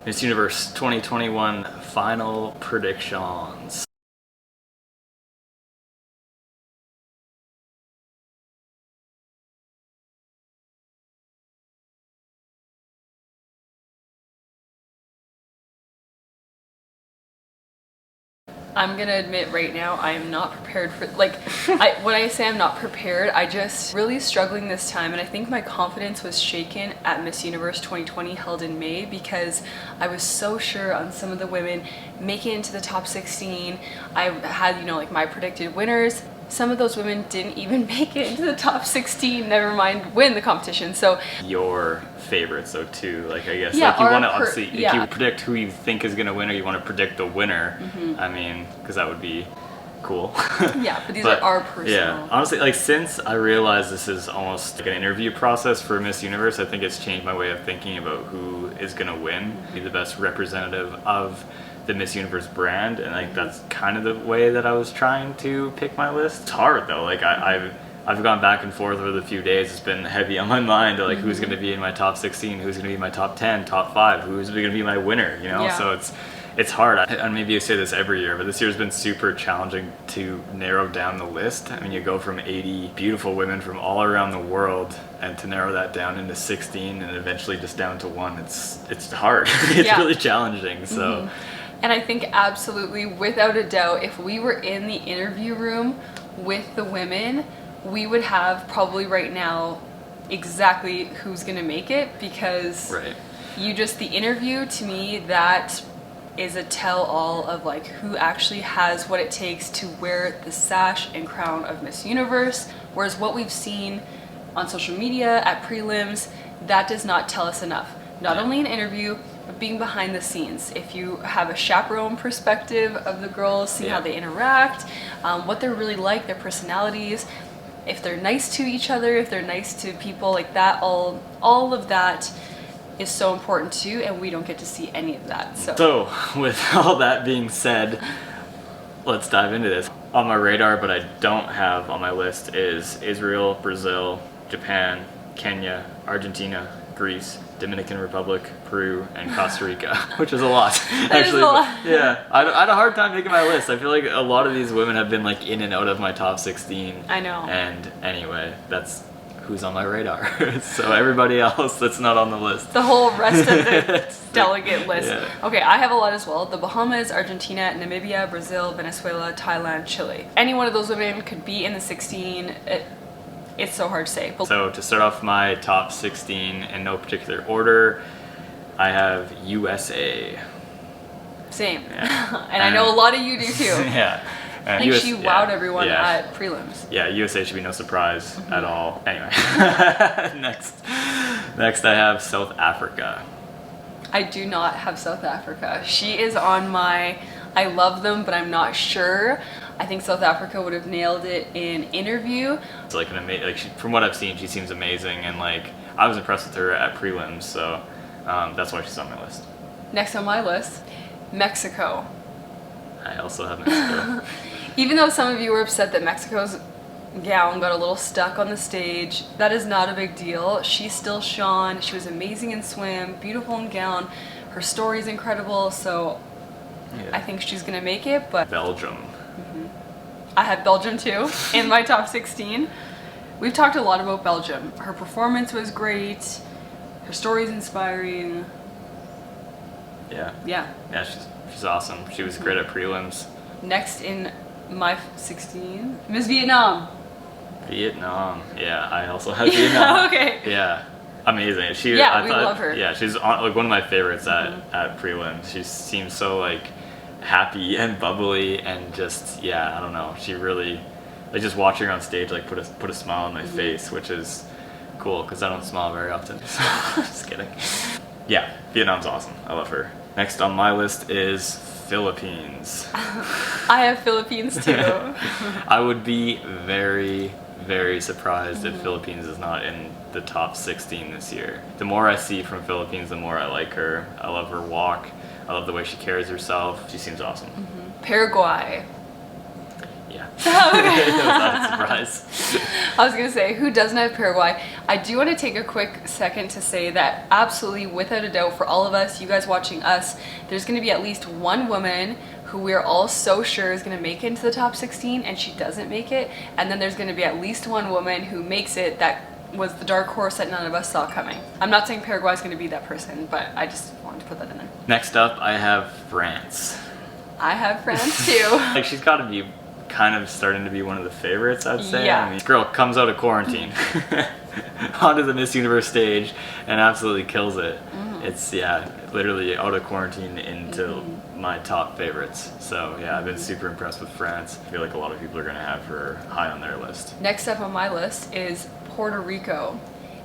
Miss Universe 2021 final predictions. I'm gonna admit right now, I am not prepared for, like, when I say I'm not prepared, I just really struggling this time, and I think my confidence was shaken at Miss Universe 2020 held in May because I was so sure on some of the women making it into the top 16. I had, you know, like my predicted winners. Some of those women didn't even make it into the top 16, never mind win the competition. So your favorites though too, like I guess yeah, like you want to obviously yeah. if you predict who you think is going to win or you want to predict the winner, I mean, because that would be cool. Yeah, but these are our personal. Yeah, honestly, like since I realized this is almost like an interview process for Miss Universe, I think it's changed my way of thinking about who is going to win, be the best representative of the Miss Universe brand, and like that's kind of the way that I was trying to pick my list. It's hard though, like I've gone back and forth over the few days. It's been heavy on my mind, like who's going to be in my top 16, who's going to be my top 10, top 5, who's going to be my winner, you know? Yeah. So it's hard. And maybe I say this every year, but this year's been super challenging to narrow down the list. I mean, you go from 80 beautiful women from all around the world, and to narrow that down into 16 and eventually just down to 1, it's hard. It's really challenging. So. And I think absolutely, without a doubt, if we were in the interview room with the women, we would have probably right now exactly who's gonna make it, because the interview, to me, that is a tell-all of like who actually has what it takes to wear the sash and crown of Miss Universe, whereas what we've seen on social media at prelims, that does not tell us enough. Not only an interview, but being behind the scenes. If you have a chaperone perspective of the girls, see how they interact, what they're really like, their personalities, if they're nice to each other, if they're nice to people like that, all of that is so important too, and we don't get to see any of that. So with all that being said, let's dive into this. On my radar, but I don't have on my list, is Israel, Brazil, Japan, Kenya, Argentina, Greece, Dominican Republic, Peru, and Costa Rica, which is a lot. Actually, yeah, I had a hard time making my list. I feel like a lot of these women have been like in and out of my top 16. I know. And anyway, that's who's on my radar. So everybody else that's not on the list. The whole rest of the delegate list. Yeah. Okay, I have a lot as well. The Bahamas, Argentina, Namibia, Brazil, Venezuela, Thailand, Chile. Any one of those women could be in the 16. It's so hard to say. So to start off my top 16 in no particular order, I have USA. Same. Yeah. and I know a lot of you do too. Yeah. I think she wowed everyone at prelims. Yeah, USA should be no surprise at all. Anyway, next I have South Africa. I do not have South Africa. She is on my, I love them, but I'm not sure. I think South Africa would have nailed it in interview. It's like an amazing, like from what I've seen, she seems amazing, and like I was impressed with her at prelims, so that's why she's on my list. Next on my list, Mexico. I also have Mexico. Even though some of you were upset that Mexico's gown got a little stuck on the stage, that is not a big deal. She still shone. She was amazing in swim, beautiful in gown. Her story is incredible, so I think she's gonna make it. But Belgium. I had Belgium too in my top 16. We've talked a lot about Belgium. Her performance was great. Her story is inspiring. Yeah, she's awesome. She was great at prelims. Next in my 16, Miss Vietnam. Yeah, I also have Vietnam. Okay. Yeah, amazing. We love her. Yeah, she's like one of my favorites at prelims. She seems so like happy and bubbly, and just I don't know. She really, like, just watching her on stage like put a smile on my face, which is cool because I don't smile very often. So, just kidding. Yeah, Vietnam's awesome. I love her. Next on my list is Philippines. I have Philippines too. I would be very, very surprised if Philippines is not in the top 16 this year. The more I see from Philippines, the more I like her. I love her walk. I love the way she carries herself. She seems awesome. Paraguay. Yeah. That was not a surprise. I was gonna say, who doesn't have Paraguay? I do want to take a quick second to say that absolutely, without a doubt, for all of us, you guys watching us, there's gonna be at least one woman who we're all so sure is gonna make it into the top 16, and she doesn't make it. And then there's gonna be at least one woman who makes it that was the dark horse that none of us saw coming. I'm not saying Paraguay is gonna be that person, but I just wanted to put that in there. Next up, I have France. I have France too. Like, she's got to be kind of starting to be one of the favorites, I'd say. Yeah. I mean, this girl comes out of quarantine onto the Miss Universe stage and absolutely kills it. It's, yeah, literally out of quarantine into my top favorites. So yeah, I've been super impressed with France. I feel like a lot of people are going to have her high on their list. Next up on my list is Puerto Rico.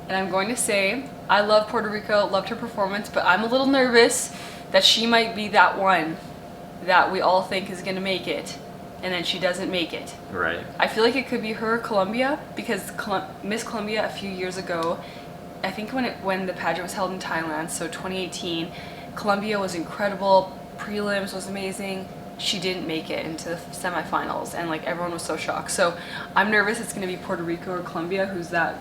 And I'm going to say, I love Puerto Rico, loved her performance, but I'm a little nervous that she might be that one that we all think is going to make it, and then she doesn't make it. Right. I feel like it could be her, Colombia, because Miss Colombia a few years ago, I think when the pageant was held in Thailand, so 2018, Colombia was incredible, prelims was amazing. She didn't make it into the semifinals, and like everyone was so shocked. So I'm nervous it's going to be Puerto Rico or Colombia who's that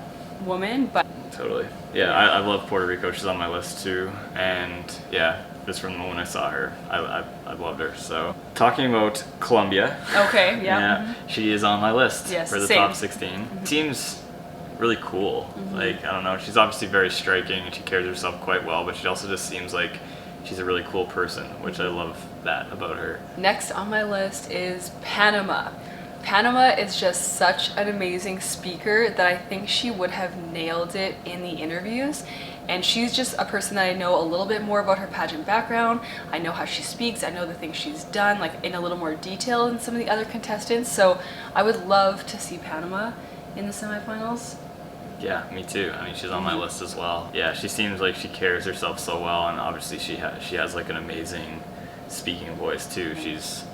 woman, but Totally. Yeah, I love Puerto Rico. She's on my list too, and yeah, just from the moment I saw her, I loved her. So talking about Colombia. okay, yeah. She is on my list Yes, for the same. top 16. Seems really cool. Like, I don't know, she's obviously very striking and she carries herself quite well, but she also just seems like she's a really cool person, which I love that about her. Next on my list is Panama. Panama is just such an amazing speaker that I think she would have nailed it in the interviews. And she's just a person that I know a little bit more about her pageant background. I know how she speaks, I know the things she's done, like in a little more detail than some of the other contestants. So I would love to see Panama in the semifinals. Yeah, me too. I mean, she's on my list as well. Yeah, she seems like she carries herself so well, and obviously she has like an amazing speaking voice too. She's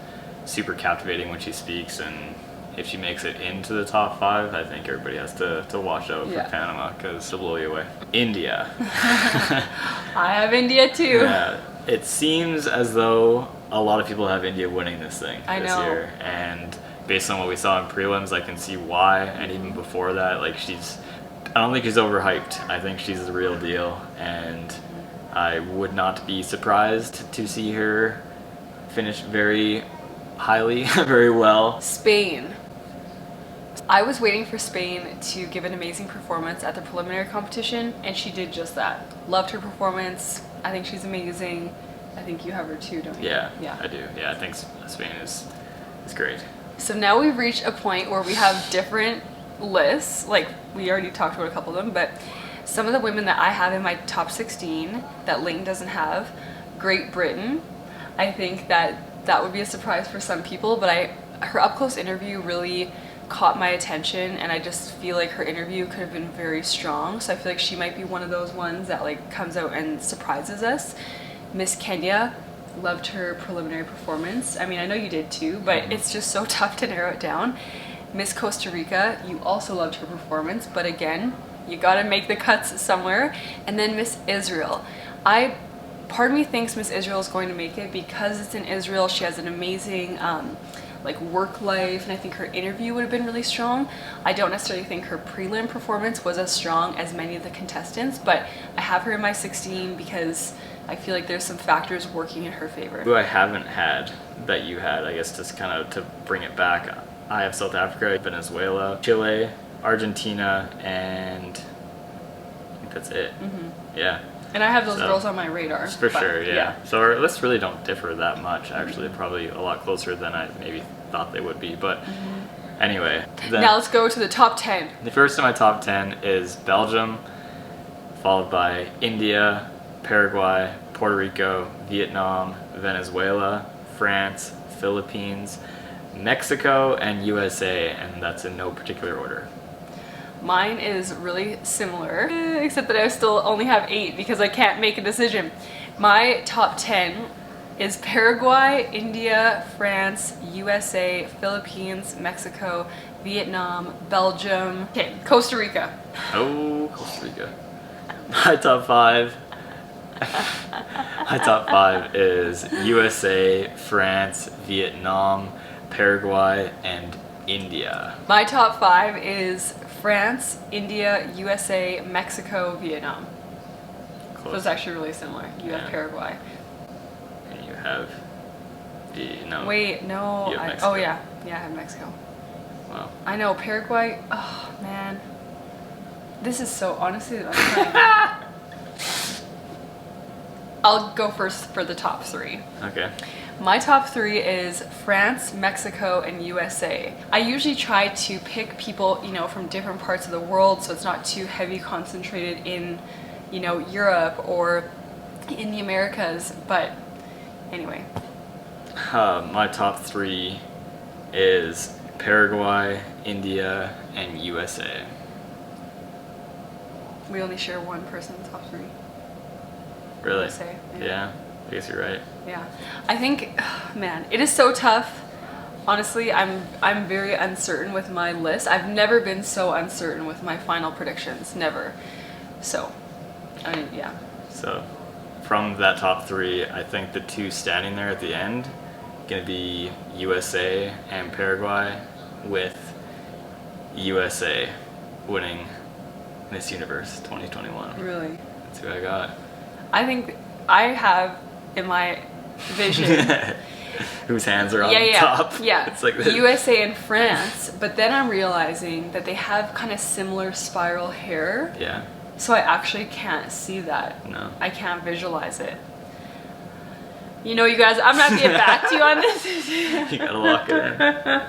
super captivating when she speaks, and if she makes it into the top 5, I think everybody has to watch out for Panama, because she'll blow you away. India. I have India too. Yeah, it seems as though a lot of people have India winning this thing this know. year, and based on what we saw in prelims, I can see why. And even before that, like, I don't think she's overhyped. I think she's the real deal, and I would not be surprised to see her finish very highly, very well. Spain. I was waiting for Spain to give an amazing performance at the preliminary competition, and she did just that. Loved her performance. I think she's amazing. I think you have her too, don't you? Yeah, I do. Yeah, I think Spain is great. So now we've reached a point where we have different lists. Like, we already talked about a couple of them, but some of the women that I have in my top 16 that Layton doesn't have, Great Britain. I think that would be a surprise for some people, but her up-close interview really caught my attention, and I just feel like her interview could have been very strong. So I feel like she might be one of those ones that like comes out and surprises us. Miss Kenya, loved her preliminary performance. I mean, I know you did too, but it's just so tough to narrow it down. Miss Costa Rica, you also loved her performance, but again, you gotta make the cuts somewhere. And then Miss Israel. Part of me thinks Miss Israel is going to make it because it's in Israel. She has an amazing like work life, and I think her interview would have been really strong. I don't necessarily think her prelim performance was as strong as many of the contestants, but I have her in my 16 because I feel like there's some factors working in her favor. Who I haven't had that you had, I guess, just kind of to bring it back, I have South Africa, Venezuela, Chile, Argentina, and I think that's it. Yeah. And I have those girls on my radar. For sure, yeah. So our lists really don't differ that much, actually. Probably a lot closer than I maybe thought they would be. But anyway. Now let's go to the top 10. The first in my top 10 is Belgium, followed by India, Paraguay, Puerto Rico, Vietnam, Venezuela, France, Philippines, Mexico, and USA, and that's in no particular order. Mine is really similar, except that I still only have 8 because I can't make a decision. My top 10 is Paraguay, India, France, USA, Philippines, Mexico, Vietnam, Belgium, okay, Costa Rica. Oh, Costa Rica. My top 5. My top 5 is USA, France, Vietnam, Paraguay, and India. My top 5 is France, India, USA, Mexico, Vietnam. So it's actually really similar. You have Paraguay. And you have no. Wait, no. You have Mexico. Oh yeah, I have Mexico. Wow. I know Paraguay. Oh man, this is so honestly. I'm trying. I'll go first for the top 3. Okay. My top 3 is France, Mexico, and USA. I usually try to pick people, you know, from different parts of the world, so it's not too heavy concentrated in, you know, Europe or in the Americas. But anyway. My top 3 is Paraguay, India, and USA. We only share one person's top 3. Really? USA, Yeah. I guess you're right. Yeah. I think, man, it is so tough. Honestly, I'm very uncertain with my list. I've never been so uncertain with my final predictions. Never. So, I mean, yeah. So, from that top 3, I think the 2 standing there at the end gonna be USA and Paraguay, with USA winning Miss Universe 2021. Really? That's who I got. I think I have in my vision. Whose hands are on Yeah. top. Yeah. It's like this. USA and France, but then I'm realizing that they have kind of similar spiral hair. Yeah. So I actually can't see that. No. I can't visualize it. You know, you guys, I'm not gonna get back to you on this. You gotta lock it in.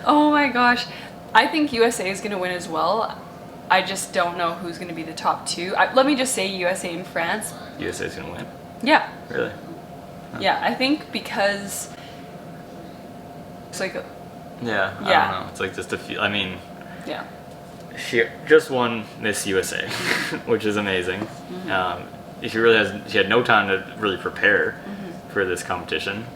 Oh my gosh. I think USA is gonna win as well. I just don't know who's gonna be the top 2. Let me just say USA and France. USA's gonna win. Yeah. Really? Yeah, I think because it's like, Yeah. I Yeah. don't know. It's like just a few. I mean, yeah. she just won Miss USA, which is amazing. She had no time to really prepare for this competition.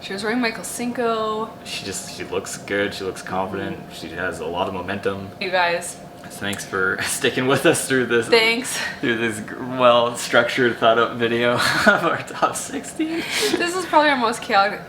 She was wearing Michael Cinco. She looks good. She looks confident. She has a lot of momentum. You guys, Thanks for sticking with us through this. thanks. Through this well structured, thought out video of our top 16. This is probably our most chaotic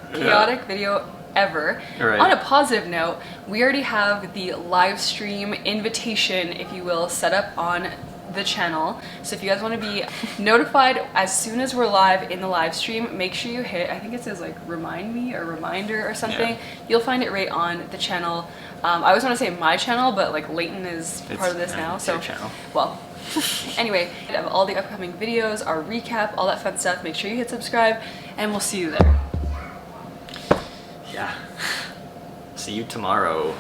video ever. Right. On a positive note, we already have the live stream invitation, if you will, set up on the channel. So if you guys want to be notified as soon as we're live in the live stream, make sure you hit, I think it says like remind me or reminder or something. Yeah. You'll find it right on the channel. I always want to say my channel, but like Leighton is part of this now. It's So, your channel. well, anyway, we have all the upcoming videos, our recap, all that fun stuff. Make sure you hit subscribe, and we'll see you there. Yeah. See you tomorrow.